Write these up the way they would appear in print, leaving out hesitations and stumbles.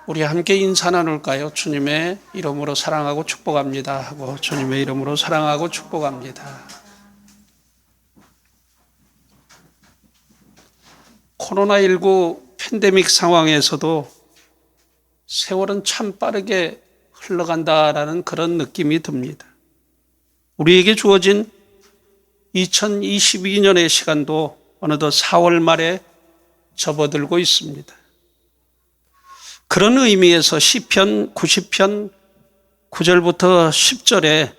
우리 함께 인사 나눌까요? 주님의 이름으로 사랑하고 축복합니다 하고, 주님의 이름으로 사랑하고 축복합니다. 코로나19 팬데믹 상황에서도 세월은 참 빠르게 흘러간다라는 그런 느낌이 듭니다. 우리에게 주어진 2022년의 시간도 어느덧 4월 말에 접어들고 있습니다. 그런 의미에서 시편 90편 9절부터 10절에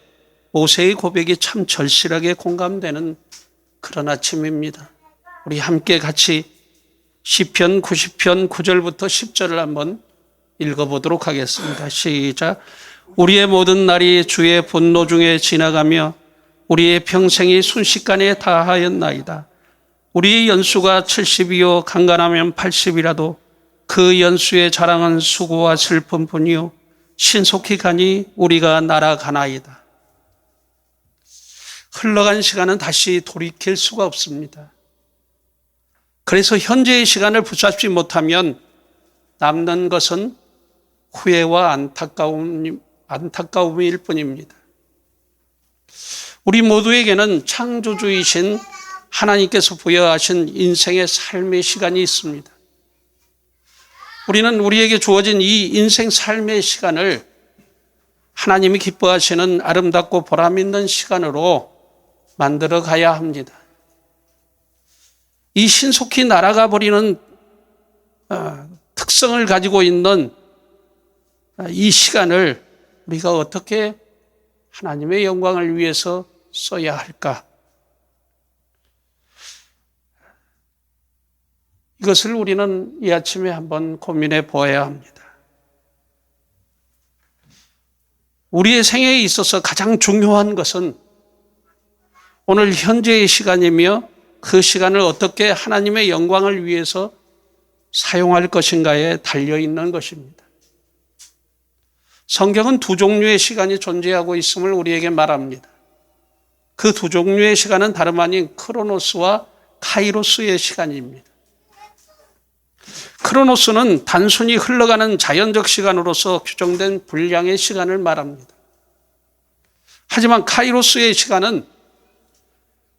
모세의 고백이 참 절실하게 공감되는 그런 아침입니다. 우리 함께 같이 시편 90편 9절부터 10절을 한번 읽어보도록 하겠습니다. 시작. 우리의 모든 날이 주의 분노 중에 지나가며 우리의 평생이 순식간에 다하였나이다. 우리의 연수가 70이요 강간하면 80이라도 그 연수의 자랑은 수고와 슬픔뿐이요 신속히 가니 우리가 날아가나이다. 흘러간 시간은 다시 돌이킬 수가 없습니다. 그래서 현재의 시간을 붙잡지 못하면 남는 것은 후회와 안타까움일 뿐입니다. 우리 모두에게는 창조주이신 하나님께서 부여하신 인생의 삶의 시간이 있습니다. 우리는 우리에게 주어진 이 인생 삶의 시간을 하나님이 기뻐하시는 아름답고 보람 있는 시간으로 만들어 가야 합니다. 이 신속히 날아가 버리는 특성을 가지고 있는 이 시간을 우리가 어떻게 하나님의 영광을 위해서 써야 할까? 이것을 우리는 이 아침에 한번 고민해 보아야 합니다. 우리의 생애에 있어서 가장 중요한 것은 오늘 현재의 시간이며 그 시간을 어떻게 하나님의 영광을 위해서 사용할 것인가에 달려있는 것입니다. 성경은 두 종류의 시간이 존재하고 있음을 우리에게 말합니다. 그 두 종류의 시간은 다름 아닌 크로노스와 카이로스의 시간입니다. 크로노스는 단순히 흘러가는 자연적 시간으로서 규정된 분량의 시간을 말합니다. 하지만 카이로스의 시간은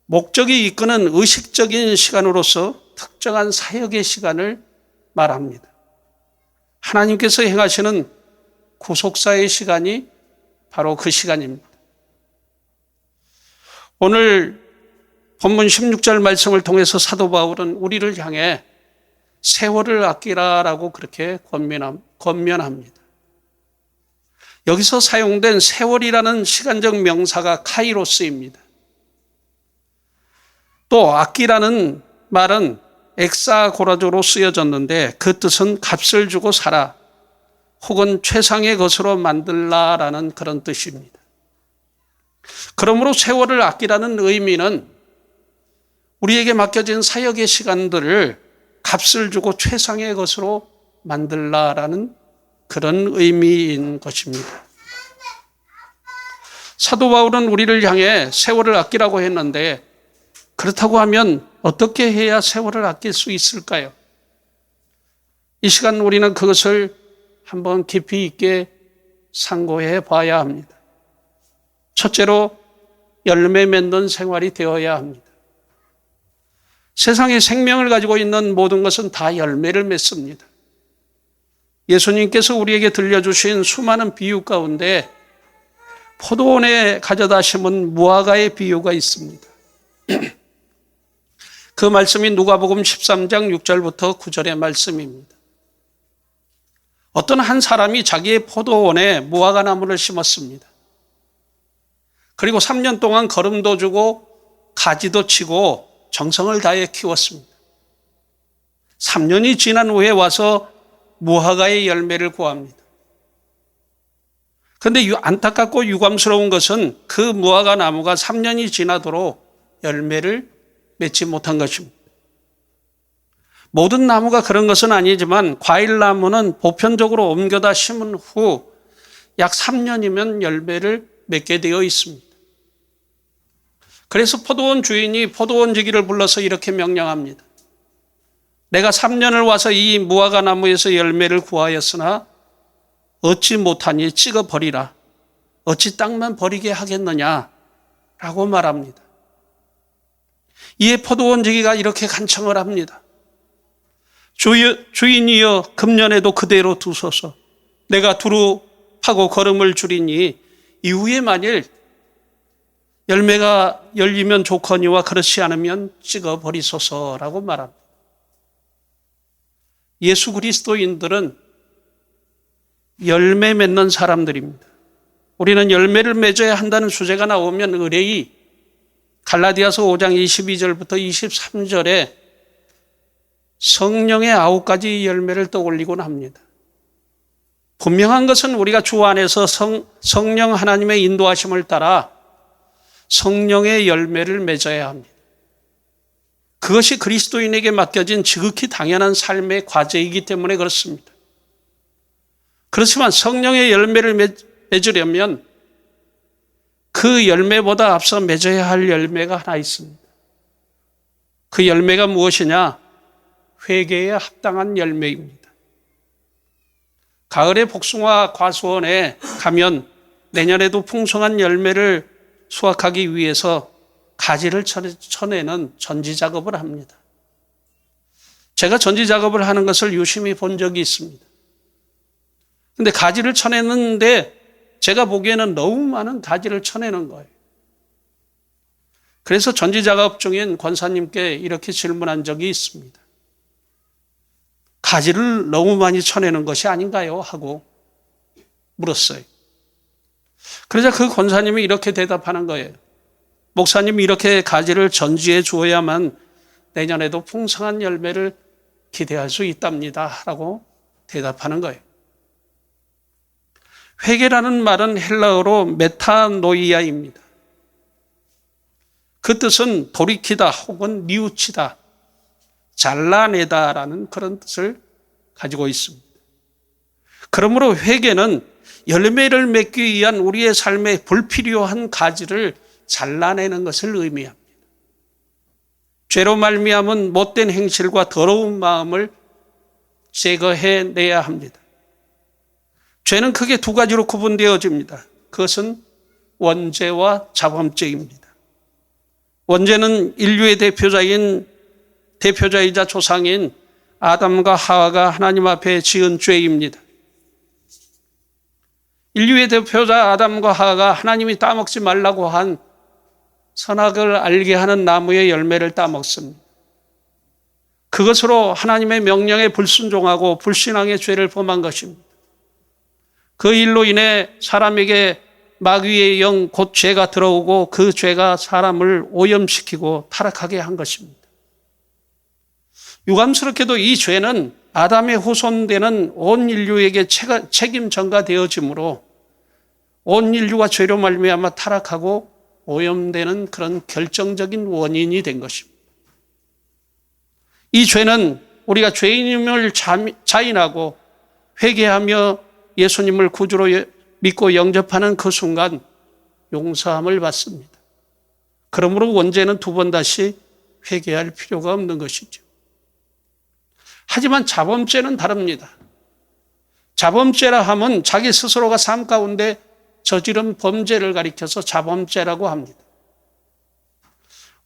목적이 이끄는 의식적인 시간으로서 특정한 사역의 시간을 말합니다. 하나님께서 행하시는 구속사의 시간이 바로 그 시간입니다. 오늘 본문 16절 말씀을 통해서 사도 바울은 우리를 향해 세월을 아끼라라고 그렇게 권면합니다. 여기서 사용된 세월이라는 시간적 명사가 카이로스입니다. 또 아끼라는 말은 엑사고라조로 쓰여졌는데 그 뜻은 값을 주고 사라 혹은 최상의 것으로 만들라라는 그런 뜻입니다. 그러므로 세월을 아끼라는 의미는 우리에게 맡겨진 사역의 시간들을 값을 주고 최상의 것으로 만들라라는 그런 의미인 것입니다. 사도 바울은 우리를 향해 세월을 아끼라고 했는데 그렇다고 하면 어떻게 해야 세월을 아낄 수 있을까요? 이 시간 우리는 그것을 한번 깊이 있게 상고해 봐야 합니다. 첫째로 열매 맺는 생활이 되어야 합니다. 세상에 생명을 가지고 있는 모든 것은 다 열매를 맺습니다. 예수님께서 우리에게 들려주신 수많은 비유 가운데 포도원에 가져다 심은 무화과의 비유가 있습니다. 그 말씀이 누가복음 13장 6절부터 9절의 말씀입니다. 어떤 한 사람이 자기의 포도원에 무화과 나무를 심었습니다. 그리고 3년 동안 거름도 주고 가지도 치고 정성을 다해 키웠습니다. 3년이 지난 후에 와서 무화과의 열매를 구합니다. 그런데 안타깝고 유감스러운 것은 그 무화과 나무가 3년이 지나도록 열매를 맺지 못한 것입니다. 모든 나무가 그런 것은 아니지만 과일나무는 보편적으로 옮겨다 심은 후 약 3년이면 열매를 맺게 되어 있습니다. 그래서 포도원 주인이 포도원지기를 불러서 이렇게 명령합니다. 내가 3년을 와서 이 무화과 나무에서 열매를 구하였으나 얻지 못하니 찍어버리라. 어찌 땅만 버리게 하겠느냐라고 말합니다. 이에 포도원 지기가 이렇게 간청을 합니다. 주인이여 금년에도 그대로 두소서. 내가 두루 파고 거름을 줄이니 이후에 만일 열매가 열리면 좋거니와 그렇지 않으면 찍어버리소서라고 말합니다. 예수 그리스도인들은 열매 맺는 사람들입니다. 우리는 열매를 맺어야 한다는 주제가 나오면 의뢰이 갈라디아서 5장 22절부터 23절에 성령의 9가지 열매를 떠올리곤 합니다. 분명한 것은 우리가 주 안에서 성령 하나님의 인도하심을 따라 성령의 열매를 맺어야 합니다. 그것이 그리스도인에게 맡겨진 지극히 당연한 삶의 과제이기 때문에 그렇습니다. 그렇지만 성령의 열매를 맺으려면 그 열매보다 앞서 맺어야 할 열매가 하나 있습니다. 그 열매가 무엇이냐? 회개에 합당한 열매입니다. 가을에 복숭아 과수원에 가면 내년에도 풍성한 열매를 수확하기 위해서 가지를 쳐내는 전지 작업을 합니다. 제가 전지 작업을 하는 것을 유심히 본 적이 있습니다. 근데 가지를 쳐내는데 제가 보기에는 너무 많은 가지를 쳐내는 거예요. 그래서 전지 작업 중인 권사님께 이렇게 질문한 적이 있습니다. 가지를 너무 많이 쳐내는 것이 아닌가요? 하고 물었어요. 그러자 그 권사님이 이렇게 대답하는 거예요. 목사님, 이렇게 가지를 전지해 주어야만 내년에도 풍성한 열매를 기대할 수 있답니다. 라고 대답하는 거예요. 회개라는 말은 헬라어로 메타노이아입니다. 그 뜻은 돌이키다 혹은 뉘우치다, 잘라내다라는 그런 뜻을 가지고 있습니다. 그러므로 회개는 열매를 맺기 위한 우리의 삶에 불필요한 가지를 잘라내는 것을 의미합니다. 죄로 말미암은 못된 행실과 더러운 마음을 제거해내야 합니다. 죄는 크게 두 가지로 구분되어집니다. 그것은 원죄와 자범죄입니다. 원죄는 인류의 대표자이자 조상인 아담과 하와가 하나님 앞에 지은 죄입니다. 인류의 대표자 아담과 하와가 하나님이 따먹지 말라고 한 선악을 알게 하는 나무의 열매를 따먹습니다. 그것으로 하나님의 명령에 불순종하고 불신앙의 죄를 범한 것입니다. 그 일로 인해 사람에게 마귀의 영, 곧 죄가 들어오고 그 죄가 사람을 오염시키고 타락하게 한 것입니다. 유감스럽게도 이 죄는 아담의 후손되는 온 인류에게 책임 전가되어지므로 온 인류가 죄로 말미암아 타락하고 오염되는 그런 결정적인 원인이 된 것입니다. 이 죄는 우리가 죄인임을 자인하고 회개하며 예수님을 구주로 믿고 영접하는 그 순간 용서함을 받습니다. 그러므로 원죄는 두 번 다시 회개할 필요가 없는 것이죠. 하지만 자범죄는 다릅니다. 자범죄라 하면 자기 스스로가 삶 가운데 저지른 범죄를 가리켜서 자범죄라고 합니다.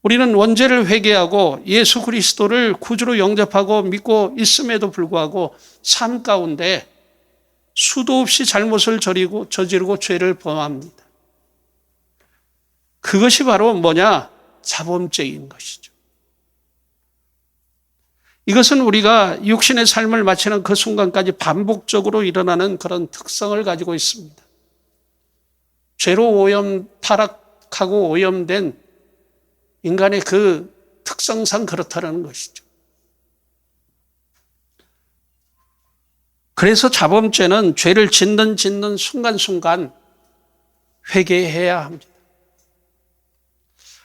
우리는 원죄를 회개하고 예수 그리스도를 구주로 영접하고 믿고 있음에도 불구하고 삶 가운데 수도 없이 잘못을 저지르고 죄를 범합니다. 그것이 바로 뭐냐? 자범죄인 것이죠. 이것은 우리가 육신의 삶을 마치는 그 순간까지 반복적으로 일어나는 그런 특성을 가지고 있습니다. 죄로 타락하고 오염된 인간의 그 특성상 그렇다는 것이죠. 그래서 자범죄는 죄를 짓는 순간순간 회개해야 합니다.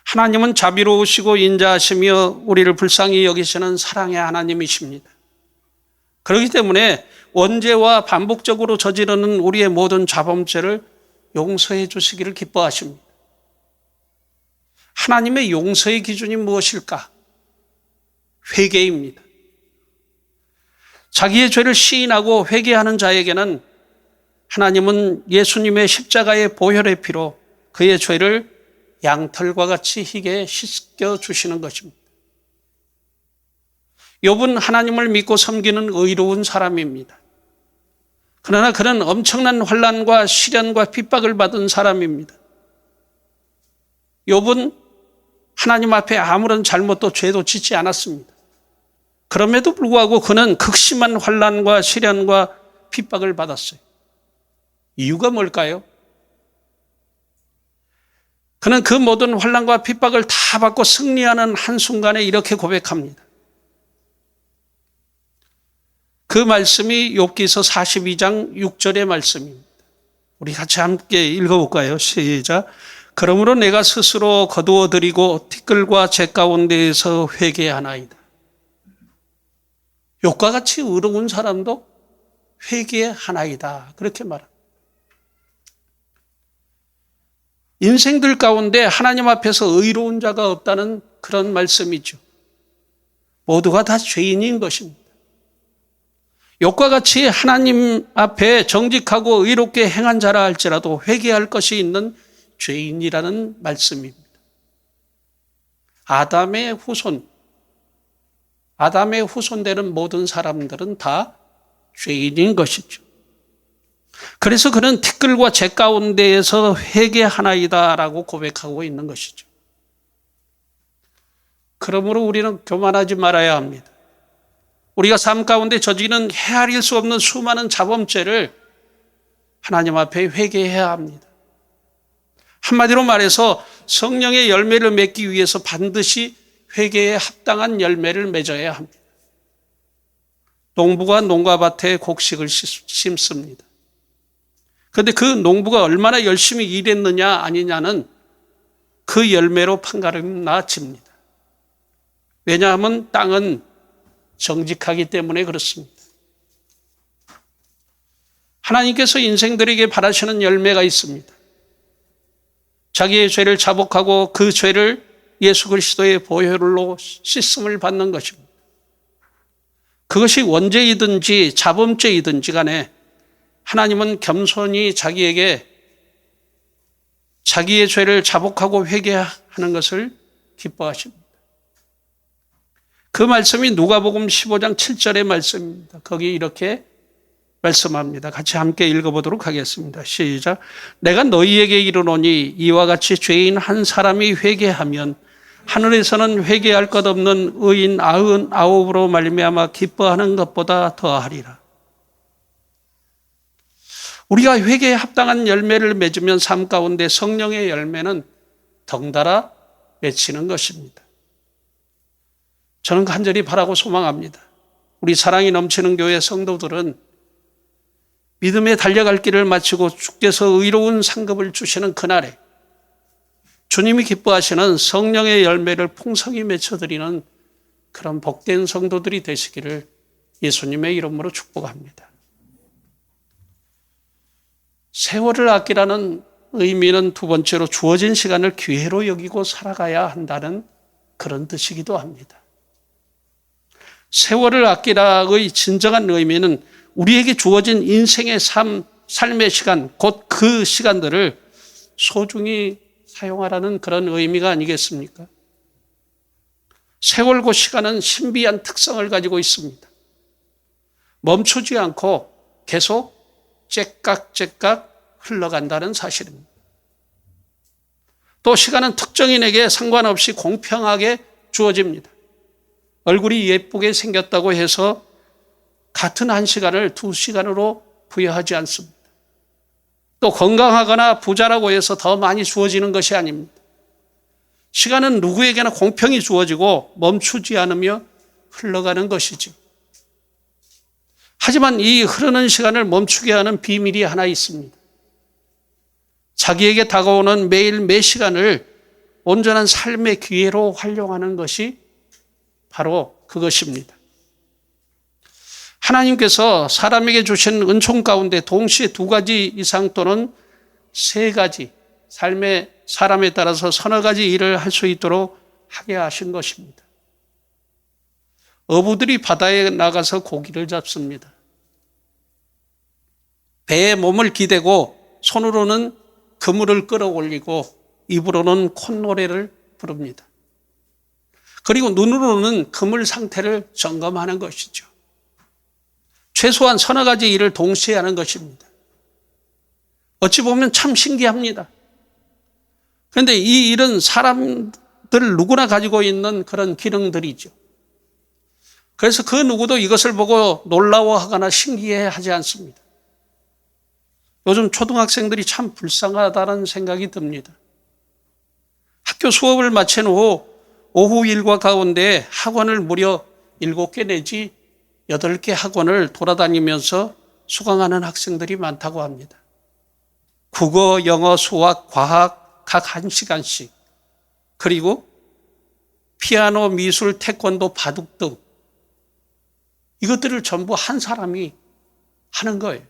하나님은 자비로우시고 인자하시며 우리를 불쌍히 여기시는 사랑의 하나님이십니다. 그렇기 때문에 원죄와 반복적으로 저지르는 우리의 모든 자범죄를 용서해 주시기를 기뻐하십니다. 하나님의 용서의 기준이 무엇일까? 회개입니다. 자기의 죄를 시인하고 회개하는 자에게는 하나님은 예수님의 십자가의 보혈의 피로 그의 죄를 양털과 같이 희게 씻겨주시는 것입니다. 욥은 하나님을 믿고 섬기는 의로운 사람입니다. 그러나 그는 엄청난 환난과 시련과 핍박을 받은 사람입니다. 욥은 하나님 앞에 아무런 잘못도 죄도 짓지 않았습니다. 그럼에도 불구하고 그는 극심한 환난과 시련과 핍박을 받았어요. 이유가 뭘까요? 그는 그 모든 환난과 핍박을 다 받고 승리하는 한순간에 이렇게 고백합니다. 그 말씀이 욥기서 42장 6절의 말씀입니다. 우리 같이 함께 읽어볼까요? 시작. 그러므로 내가 스스로 거두어드리고 티끌과 재 가운데에서 회개하나이다. 욥과 같이 의로운 사람도 회개하나이다. 그렇게 말합니다. 인생들 가운데 하나님 앞에서 의로운 자가 없다는 그런 말씀이죠. 모두가 다 죄인인 것입니다. 욥과 같이 하나님 앞에 정직하고 의롭게 행한 자라 할지라도 회개할 것이 있는 죄인이라는 말씀입니다. 아담의 후손되는 모든 사람들은 다 죄인인 것이죠. 그래서 그는 티끌과 재 가운데에서 회개하나이다라고 고백하고 있는 것이죠. 그러므로 우리는 교만하지 말아야 합니다. 우리가 삶 가운데 저지르는 헤아릴 수 없는 수많은 자범죄를 하나님 앞에 회개해야 합니다. 한마디로 말해서 성령의 열매를 맺기 위해서 반드시 회개에 합당한 열매를 맺어야 합니다. 농부가 농가밭에 곡식을 심습니다. 그런데 그 농부가 얼마나 열심히 일했느냐 아니냐는 그 열매로 판가름 나집니다. 왜냐하면 땅은 정직하기 때문에 그렇습니다. 하나님께서 인생들에게 바라시는 열매가 있습니다. 자기의 죄를 자복하고 그 죄를 예수 그리스도의 보혈로 씻음을 받는 것입니다. 그것이 원죄이든지 자범죄이든지 간에 하나님은 겸손히 자기에게 자기의 죄를 자복하고 회개하는 것을 기뻐하십니다. 그 말씀이 누가복음 15장 7절의 말씀입니다. 거기 이렇게 말씀합니다. 같이 함께 읽어보도록 하겠습니다. 시작. 내가 너희에게 이르노니 이와 같이 죄인 한 사람이 회개하면 하늘에서는 회개할 것 없는 의인 99으로 말미암아 기뻐하는 것보다 더하리라. 우리가 회개에 합당한 열매를 맺으면 삶 가운데 성령의 열매는 덩달아 맺히는 것입니다. 저는 간절히 바라고 소망합니다. 우리 사랑이 넘치는 교회 성도들은 믿음에 달려갈 길을 마치고 주께서 의로운 상급을 주시는 그날에 주님이 기뻐하시는 성령의 열매를 풍성히 맺혀드리는 그런 복된 성도들이 되시기를 예수님의 이름으로 축복합니다. 세월을 아끼라는 의미는 두 번째로 주어진 시간을 기회로 여기고 살아가야 한다는 그런 뜻이기도 합니다. 세월을 아끼라의 진정한 의미는 우리에게 주어진 인생의 삶의 시간, 곧 그 시간들을 소중히 사용하라는 그런 의미가 아니겠습니까? 세월과 시간은 신비한 특성을 가지고 있습니다. 멈추지 않고 계속 째깍째깍 흘러간다는 사실입니다. 또 시간은 특정인에게 상관없이 공평하게 주어집니다. 얼굴이 예쁘게 생겼다고 해서 같은 1시간을 2시간으로 부여하지 않습니다. 또 건강하거나 부자라고 해서 더 많이 주어지는 것이 아닙니다. 시간은 누구에게나 공평히 주어지고 멈추지 않으며 흘러가는 것이죠. 하지만 이 흐르는 시간을 멈추게 하는 비밀이 하나 있습니다. 자기에게 다가오는 매일 매 시간을 온전한 삶의 기회로 활용하는 것이 바로 그것입니다. 하나님께서 사람에게 주신 은총 가운데 동시에 2가지 이상 또는 3가지 사람에 따라서 서너 가지 일을 할 수 있도록 하게 하신 것입니다. 어부들이 바다에 나가서 고기를 잡습니다. 배에 몸을 기대고 손으로는 그물을 끌어올리고 입으로는 콧노래를 부릅니다. 그리고 눈으로는 그물 상태를 점검하는 것이죠. 최소한 서너 가지 일을 동시에 하는 것입니다. 어찌 보면 참 신기합니다. 그런데 이 일은 사람들 누구나 가지고 있는 그런 기능들이죠. 그래서 그 누구도 이것을 보고 놀라워하거나 신기해하지 않습니다. 요즘 초등학생들이 참 불쌍하다는 생각이 듭니다. 학교 수업을 마친 후 오후 일과 가운데 학원을 무려 7개 내지 8개 학원을 돌아다니면서 수강하는 학생들이 많다고 합니다. 국어, 영어, 수학, 과학 각 1시간씩, 그리고 피아노, 미술, 태권도, 바둑 등 이것들을 전부 한 사람이 하는 거예요.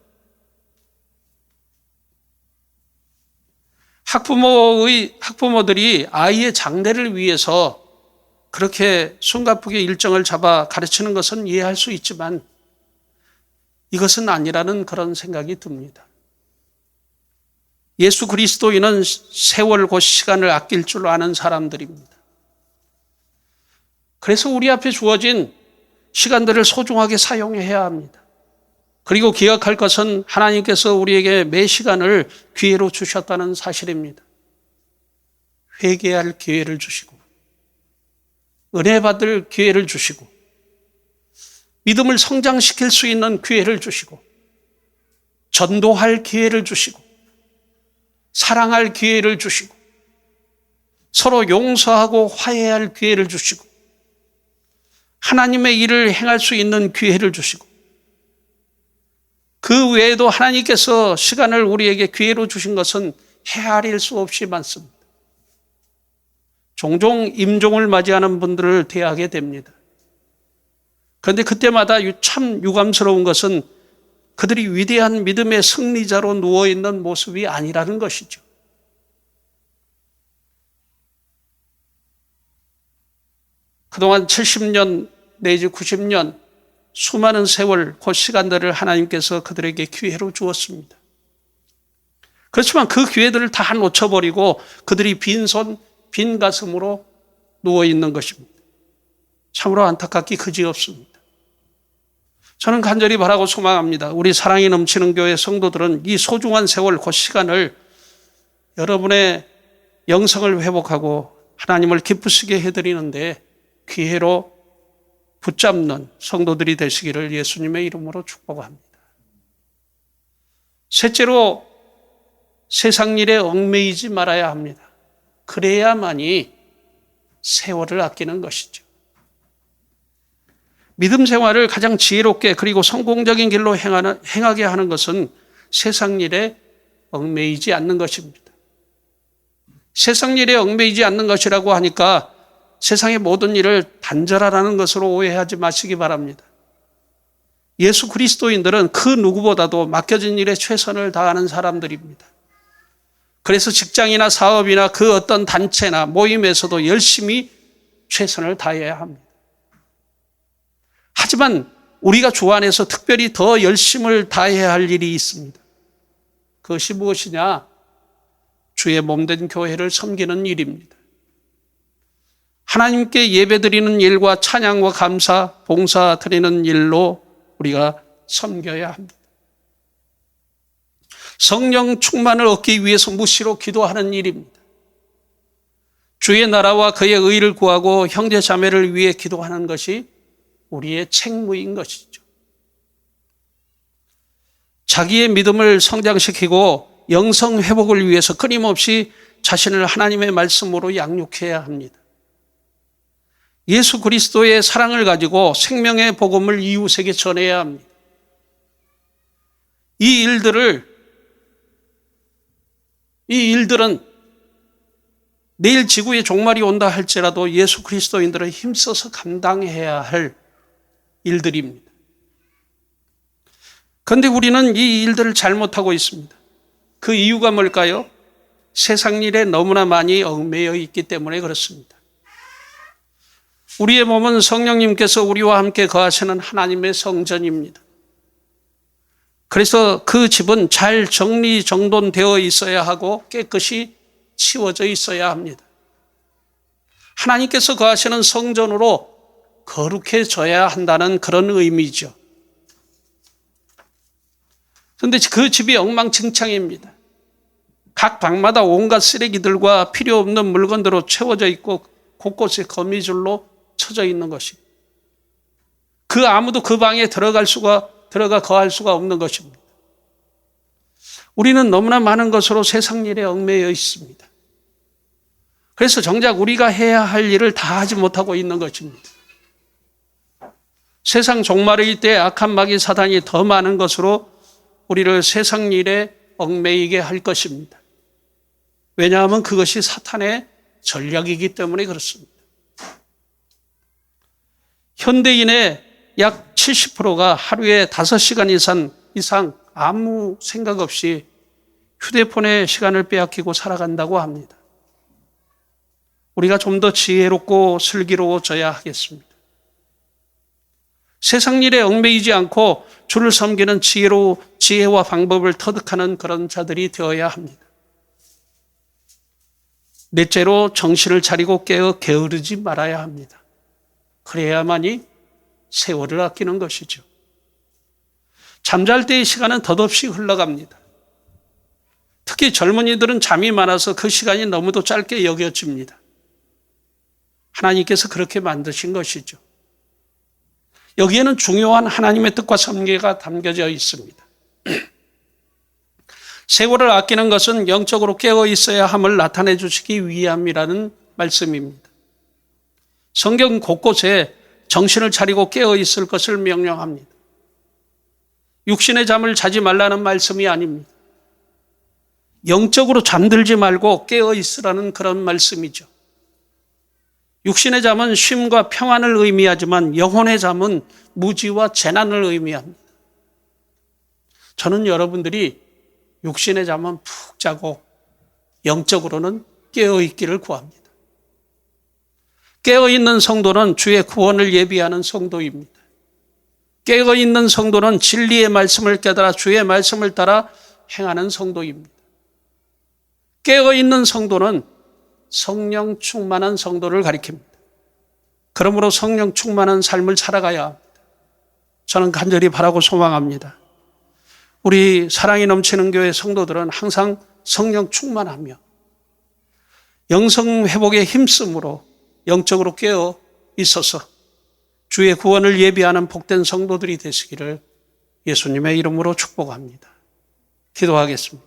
학부모들이 아이의 장래를 위해서 그렇게 숨가쁘게 일정을 잡아 가르치는 것은 이해할 수 있지만 이것은 아니라는 그런 생각이 듭니다. 예수 그리스도인은 세월 곧 시간을 아낄 줄 아는 사람들입니다. 그래서 우리 앞에 주어진 시간들을 소중하게 사용해야 합니다. 그리고 기억할 것은 하나님께서 우리에게 매 시간을 기회로 주셨다는 사실입니다. 회개할 기회를 주시고 은혜 받을 기회를 주시고 믿음을 성장시킬 수 있는 기회를 주시고 전도할 기회를 주시고 사랑할 기회를 주시고 서로 용서하고 화해할 기회를 주시고 하나님의 일을 행할 수 있는 기회를 주시고 그 외에도 하나님께서 시간을 우리에게 기회로 주신 것은 헤아릴 수 없이 많습니다. 종종 임종을 맞이하는 분들을 대하게 됩니다. 그런데 그때마다 참 유감스러운 것은 그들이 위대한 믿음의 승리자로 누워있는 모습이 아니라는 것이죠. 그동안 70년 내지 90년 수많은 세월 그 시간들을 하나님께서 그들에게 기회로 주었습니다. 그렇지만 그 기회들을 다 놓쳐버리고 그들이 빈손 빈 가슴으로 누워있는 것입니다. 참으로 안타깝기 그지없습니다. 저는 간절히 바라고 소망합니다. 우리 사랑이 넘치는 교회 성도들은 이 소중한 세월 그 시간을 여러분의 영성을 회복하고 하나님을 기쁘시게 해드리는데 기회로 붙잡는 성도들이 되시기를 예수님의 이름으로 축복합니다. 셋째로 세상 일에 얽매이지 말아야 합니다. 그래야만이 세월을 아끼는 것이죠. 믿음 생활을 가장 지혜롭게 그리고 성공적인 길로 행하게 하는 것은 세상 일에 얽매이지 않는 것입니다. 세상 일에 얽매이지 않는 것이라고 하니까 세상의 모든 일을 단절하라는 것으로 오해하지 마시기 바랍니다. 예수 그리스도인들은 그 누구보다도 맡겨진 일에 최선을 다하는 사람들입니다. 그래서 직장이나 사업이나 그 어떤 단체나 모임에서도 열심히 최선을 다해야 합니다. 하지만 우리가 주 안에서 특별히 더 열심을 다해야 할 일이 있습니다. 그것이 무엇이냐? 주의 몸된 교회를 섬기는 일입니다. 하나님께 예배드리는 일과 찬양과 감사, 봉사 드리는 일로 우리가 섬겨야 합니다. 성령 충만을 얻기 위해서 무시로 기도하는 일입니다. 주의 나라와 그의 의를 구하고 형제 자매를 위해 기도하는 것이 우리의 책무인 것이죠. 자기의 믿음을 성장시키고 영성 회복을 위해서 끊임없이 자신을 하나님의 말씀으로 양육해야 합니다. 예수 그리스도의 사랑을 가지고 생명의 복음을 이웃에게 전해야 합니다. 이 일들은 내일 지구에 종말이 온다 할지라도 예수 그리스도인들은 힘써서 감당해야 할 일들입니다. 그런데 우리는 이 일들을 잘못하고 있습니다. 그 이유가 뭘까요? 세상 일에 너무나 많이 얽매여 있기 때문에 그렇습니다. 우리의 몸은 성령님께서 우리와 함께 거하시는 하나님의 성전입니다. 그래서 그 집은 잘 정리정돈되어 있어야 하고 깨끗이 치워져 있어야 합니다. 하나님께서 거하시는 성전으로 거룩해져야 한다는 그런 의미죠. 그런데 그 집이 엉망진창입니다. 각 방마다 온갖 쓰레기들과 필요 없는 물건들로 채워져 있고 곳곳에 거미줄로 쳐져 있는 것입니다. 그 아무도 그 방에 들어가 거할 수가 없는 것입니다. 우리는 너무나 많은 것으로 세상 일에 얽매여 있습니다. 그래서 정작 우리가 해야 할 일을 다 하지 못하고 있는 것입니다. 세상 종말의 때 악한 마귀 사단이 더 많은 것으로 우리를 세상 일에 얽매이게 할 것입니다. 왜냐하면 그것이 사탄의 전략이기 때문에 그렇습니다. 현대인의 약 70%가 하루에 5시간 이상 아무 생각 없이 휴대폰에 시간을 빼앗기고 살아간다고 합니다. 우리가 좀 더 지혜롭고 슬기로워져야 하겠습니다. 세상 일에 얽매이지 않고 주를 섬기는 지혜와 방법을 터득하는 그런 자들이 되어야 합니다. 넷째로 정신을 차리고 깨어 게으르지 말아야 합니다. 그래야만이 세월을 아끼는 것이죠. 잠잘 때의 시간은 덧없이 흘러갑니다. 특히 젊은이들은 잠이 많아서 그 시간이 너무도 짧게 여겨집니다. 하나님께서 그렇게 만드신 것이죠. 여기에는 중요한 하나님의 뜻과 섭리가 담겨져 있습니다. 세월을 아끼는 것은 영적으로 깨어 있어야 함을 나타내 주시기 위함이라는 말씀입니다. 성경 곳곳에 정신을 차리고 깨어 있을 것을 명령합니다. 육신의 잠을 자지 말라는 말씀이 아닙니다. 영적으로 잠들지 말고 깨어 있으라는 그런 말씀이죠. 육신의 잠은 쉼과 평안을 의미하지만 영혼의 잠은 무지와 재난을 의미합니다. 저는 여러분들이 육신의 잠은 푹 자고 영적으로는 깨어있기를 구합니다. 깨어있는 성도는 주의 구원을 예비하는 성도입니다. 깨어있는 성도는 진리의 말씀을 깨달아 주의 말씀을 따라 행하는 성도입니다. 깨어있는 성도는 성령 충만한 성도를 가리킵니다. 그러므로 성령 충만한 삶을 살아가야 합니다. 저는 간절히 바라고 소망합니다. 우리 사랑이 넘치는 교회 성도들은 항상 성령 충만하며 영성 회복에 힘쓰므로 영적으로 깨어 있어서 주의 구원을 예비하는 복된 성도들이 되시기를 예수님의 이름으로 축복합니다. 기도하겠습니다.